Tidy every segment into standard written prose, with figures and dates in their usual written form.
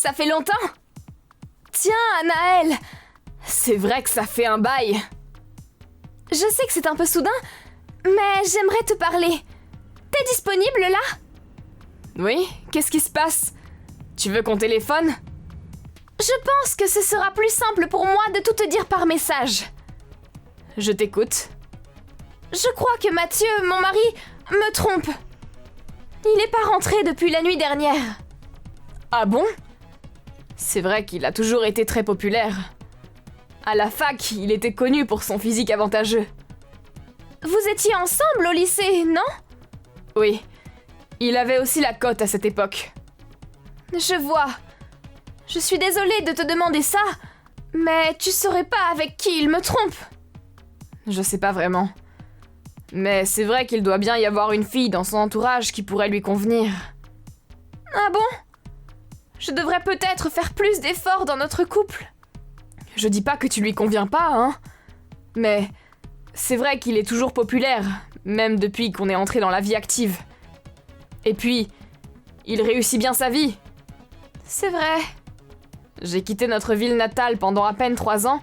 Ça fait longtemps. Tiens, Anaël. C'est vrai que ça fait un bail. Je sais que c'est un peu soudain, mais j'aimerais te parler. T'es disponible là? Oui, qu'est-ce qui se passe? Tu veux qu'on téléphone? Je pense que ce sera plus simple pour moi de tout te dire par message. Je t'écoute. Je crois que Mathieu, mon mari, me trompe. Il n'est pas rentré depuis la nuit dernière. Ah bon? C'est vrai qu'il a toujours été très populaire. À la fac, il était connu pour son physique avantageux. Vous étiez ensemble au lycée, non? Oui. Il avait aussi la cote à cette époque. Je vois. Je suis désolée de te demander ça, mais tu saurais pas avec qui il me trompe. Je sais pas vraiment. Mais c'est vrai qu'il doit bien y avoir une fille dans son entourage qui pourrait lui convenir. Ah bon? Je devrais peut-être faire plus d'efforts dans notre couple. Je dis pas que tu lui conviens pas, hein. Mais c'est vrai qu'il est toujours populaire, même depuis qu'on est entré dans la vie active. Et puis, il réussit bien sa vie. C'est vrai. J'ai quitté notre ville natale pendant à peine 3 ans,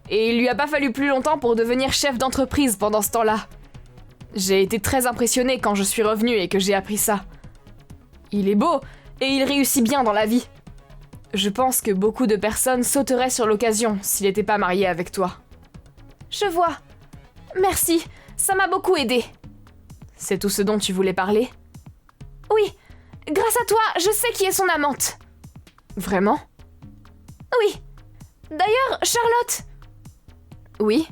et il lui a pas fallu plus longtemps pour devenir chef d'entreprise pendant ce temps-là. J'ai été très impressionnée quand je suis revenue et que j'ai appris ça. Il est beau, et il réussit bien dans la vie. Je pense que beaucoup de personnes sauteraient sur l'occasion s'il n'était pas marié avec toi. Je vois. Merci, ça m'a beaucoup aidé. C'est tout ce dont tu voulais parler? Oui, grâce à toi, je sais qui est son amante. Vraiment? Oui. D'ailleurs, Charlotte. Oui?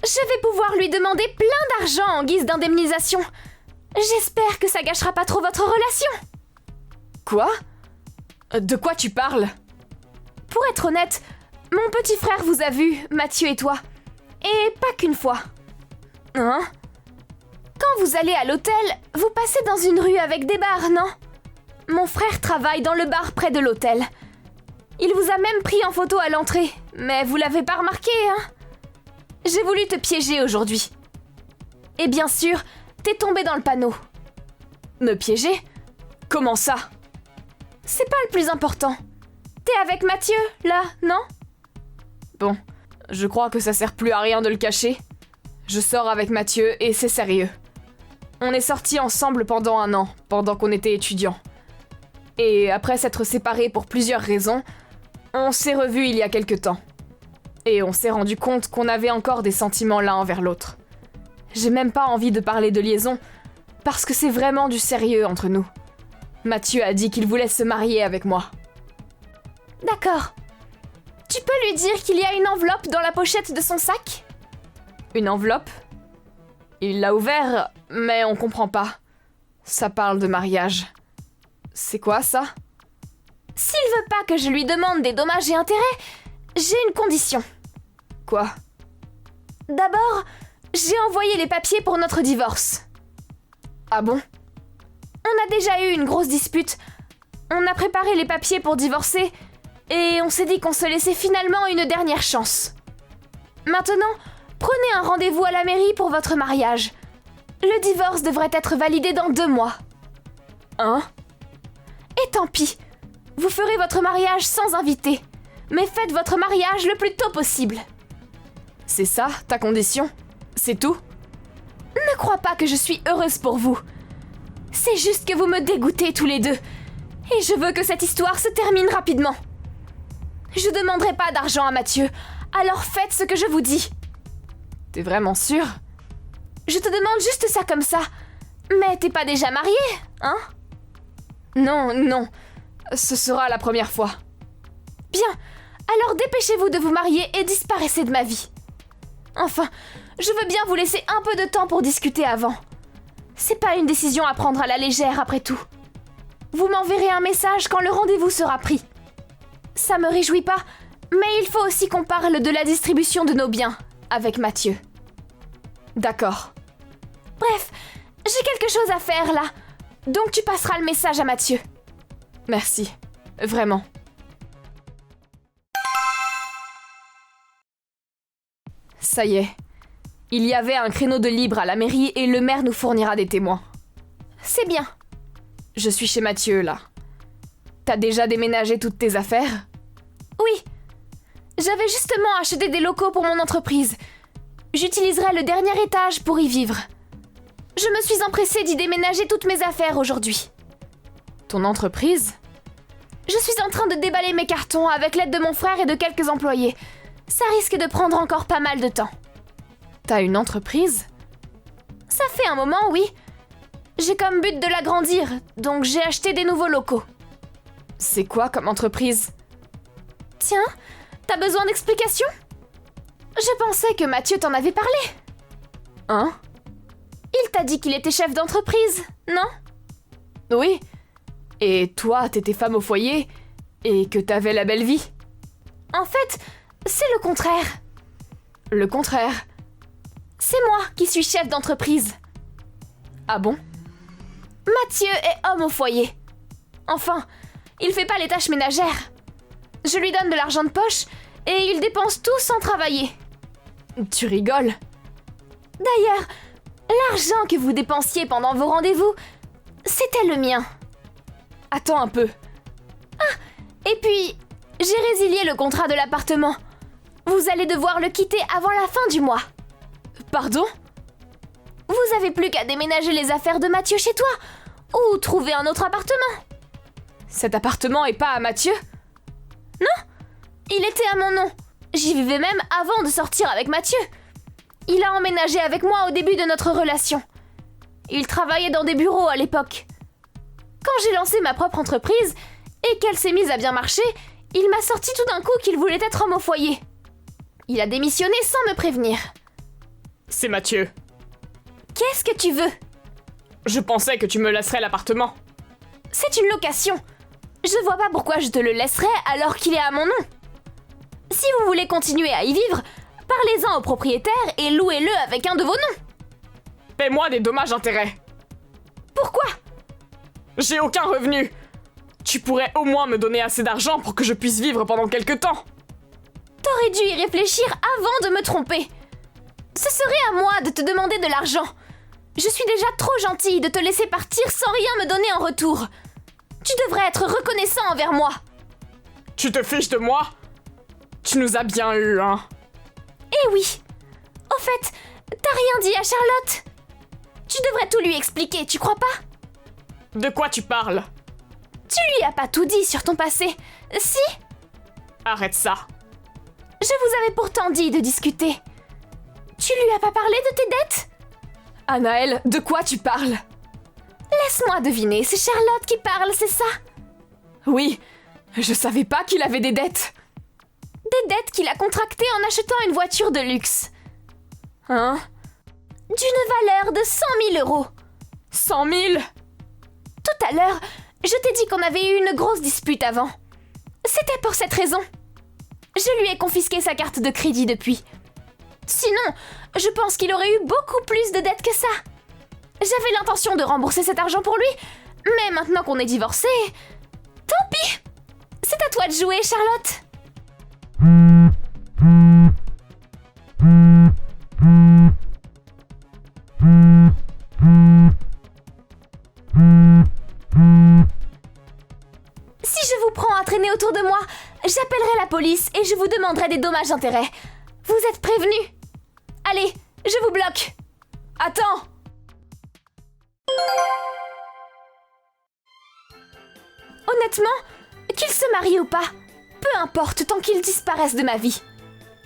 Je vais pouvoir lui demander plein d'argent en guise d'indemnisation. J'espère que ça gâchera pas trop votre relation. Quoi? De quoi tu parles? Pour être honnête, mon petit frère vous a vu, Mathieu et toi. Et pas qu'une fois. Hein? Quand vous allez à l'hôtel, vous passez dans une rue avec des bars, non? Mon frère travaille dans le bar près de l'hôtel. Il vous a même pris en photo à l'entrée, mais vous l'avez pas remarqué, hein? J'ai voulu te piéger aujourd'hui. Et bien sûr, t'es tombé dans le panneau. Me piéger? Comment ça? C'est pas le plus important. T'es avec Mathieu, là, non? Bon, je crois que ça sert plus à rien de le cacher. Je sors avec Mathieu et c'est sérieux. On est sortis ensemble pendant 1 an, pendant qu'on était étudiants. Et après s'être séparés pour plusieurs raisons, on s'est revus il y a quelque temps. Et on s'est rendu compte qu'on avait encore des sentiments l'un envers l'autre. J'ai même pas envie de parler de liaison, parce que c'est vraiment du sérieux entre nous. Mathieu a dit qu'il voulait se marier avec moi. D'accord. Tu peux lui dire qu'il y a une enveloppe dans la pochette de son sac? Une enveloppe? Il l'a ouvert, mais on comprend pas. Ça parle de mariage. C'est quoi ça? S'il veut pas que je lui demande des dommages et intérêts, j'ai une condition. Quoi? D'abord, j'ai envoyé les papiers pour notre divorce. Ah bon? On a déjà eu une grosse dispute. On a préparé les papiers pour divorcer et on s'est dit qu'on se laissait finalement une dernière chance. Maintenant, prenez un rendez-vous à la mairie pour votre mariage. Le divorce devrait être validé dans 2 mois. Hein? Et tant pis, vous ferez votre mariage sans invité. Mais faites votre mariage le plus tôt possible. C'est ça, ta condition? C'est tout? Ne crois pas que je suis heureuse pour vous. C'est juste que vous me dégoûtez tous les deux. Et je veux que cette histoire se termine rapidement. Je demanderai pas d'argent à Mathieu, alors faites ce que je vous dis. T'es vraiment sûre? Je te demande juste ça comme ça. Mais t'es pas déjà mariée, hein? Non, non. Ce sera la première fois. Bien, alors dépêchez-vous de vous marier et disparaissez de ma vie. Enfin, je veux bien vous laisser un peu de temps pour discuter avant. C'est pas une décision à prendre à la légère après tout. Vous m'enverrez un message quand le rendez-vous sera pris. Ça me réjouit pas, mais il faut aussi qu'on parle de la distribution de nos biens, avec Mathieu. D'accord. Bref, j'ai quelque chose à faire là, donc tu passeras le message à Mathieu. Merci, vraiment. Ça y est. Il y avait un créneau de libre à la mairie et le maire nous fournira des témoins. C'est bien. Je suis chez Mathieu, là. T'as déjà déménagé toutes tes affaires? Oui. J'avais justement acheté des locaux pour mon entreprise. J'utiliserai le dernier étage pour y vivre. Je me suis empressée d'y déménager toutes mes affaires aujourd'hui. Ton entreprise? Je suis en train de déballer mes cartons avec l'aide de mon frère et de quelques employés. Ça risque de prendre encore pas mal de temps. T'as une entreprise? Ça fait un moment, oui. J'ai comme but de l'agrandir, donc j'ai acheté des nouveaux locaux. C'est quoi comme entreprise? Tiens, t'as besoin d'explications? Je pensais que Mathieu t'en avait parlé. Hein? Il t'a dit qu'il était chef d'entreprise, non? Oui. Et toi, t'étais femme au foyer et que t'avais la belle vie. En fait, c'est le contraire. Le contraire? C'est moi qui suis chef d'entreprise. Ah bon? Mathieu est homme au foyer. Enfin, il fait pas les tâches ménagères. Je lui donne de l'argent de poche et il dépense tout sans travailler. Tu rigoles? D'ailleurs, l'argent que vous dépensiez pendant vos rendez-vous, c'était le mien. Attends un peu. Ah, et puis, j'ai résilié le contrat de l'appartement. Vous allez devoir le quitter avant la fin du mois. Pardon? Vous avez plus qu'à déménager les affaires de Mathieu chez toi, ou trouver un autre appartement. Cet appartement est pas à Mathieu? Non, il était à mon nom. J'y vivais même avant de sortir avec Mathieu. Il a emménagé avec moi au début de notre relation. Il travaillait dans des bureaux à l'époque. Quand j'ai lancé ma propre entreprise et qu'elle s'est mise à bien marcher, il m'a sorti tout d'un coup qu'il voulait être homme au foyer. Il a démissionné sans me prévenir. C'est Mathieu. Qu'est-ce que tu veux? Je pensais que tu me laisserais l'appartement. C'est une location. Je vois pas pourquoi je te le laisserais alors qu'il est à mon nom. Si vous voulez continuer à y vivre, parlez-en au propriétaire et louez-le avec un de vos noms. Paie-moi des dommages-intérêts. Pourquoi? J'ai aucun revenu. Tu pourrais au moins me donner assez d'argent pour que je puisse vivre pendant quelque temps. T'aurais dû y réfléchir avant de me tromper. Ce serait à moi de te demander de l'argent. Je suis déjà trop gentille de te laisser partir sans rien me donner en retour. Tu devrais être reconnaissant envers moi. Tu te fiches de moi? Tu nous as bien eu, hein? Eh oui. Au fait, t'as rien dit à Charlotte? Tu devrais tout lui expliquer, tu crois pas? De quoi tu parles? Tu lui as pas tout dit sur ton passé, si? Arrête ça. Je vous avais pourtant dit de discuter. Tu lui as pas parlé de tes dettes? Anaël, de quoi tu parles? Laisse-moi deviner, c'est Charlotte qui parle, c'est ça? Oui, je savais pas qu'il avait des dettes. Des dettes qu'il a contractées en achetant une voiture de luxe. Hein? D'une valeur de 100 000 €. 100 000? Tout à l'heure, je t'ai dit qu'on avait eu une grosse dispute avant. C'était pour cette raison. Je lui ai confisqué sa carte de crédit depuis. Sinon, je pense qu'il aurait eu beaucoup plus de dettes que ça. J'avais l'intention de rembourser cet argent pour lui, mais maintenant qu'on est divorcés, tant pis. C'est à toi de jouer, Charlotte. Si je vous prends à traîner autour de moi, j'appellerai la police et je vous demanderai des dommages-intérêts. Vous êtes prévenus. Allez, je vous bloque. Attends. Honnêtement, qu'il se marie ou pas, peu importe tant qu'il disparaisse de ma vie.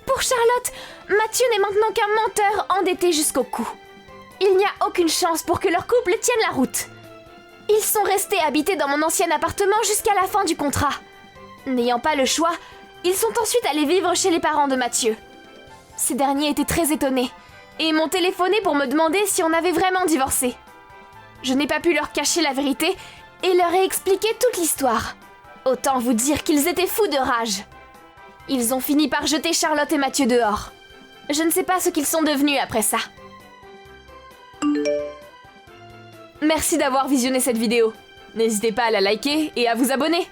Pour Charlotte, Mathieu n'est maintenant qu'un menteur endetté jusqu'au cou. Il n'y a aucune chance pour que leur couple tienne la route. Ils sont restés habités dans mon ancien appartement jusqu'à la fin du contrat. N'ayant pas le choix, ils sont ensuite allés vivre chez les parents de Mathieu. Ces derniers étaient très étonnés et m'ont téléphoné pour me demander si on avait vraiment divorcé. Je n'ai pas pu leur cacher la vérité et leur ai expliqué toute l'histoire. Autant vous dire qu'ils étaient fous de rage. Ils ont fini par jeter Charlotte et Mathieu dehors. Je ne sais pas ce qu'ils sont devenus après ça. Merci d'avoir visionné cette vidéo. N'hésitez pas à la liker et à vous abonner.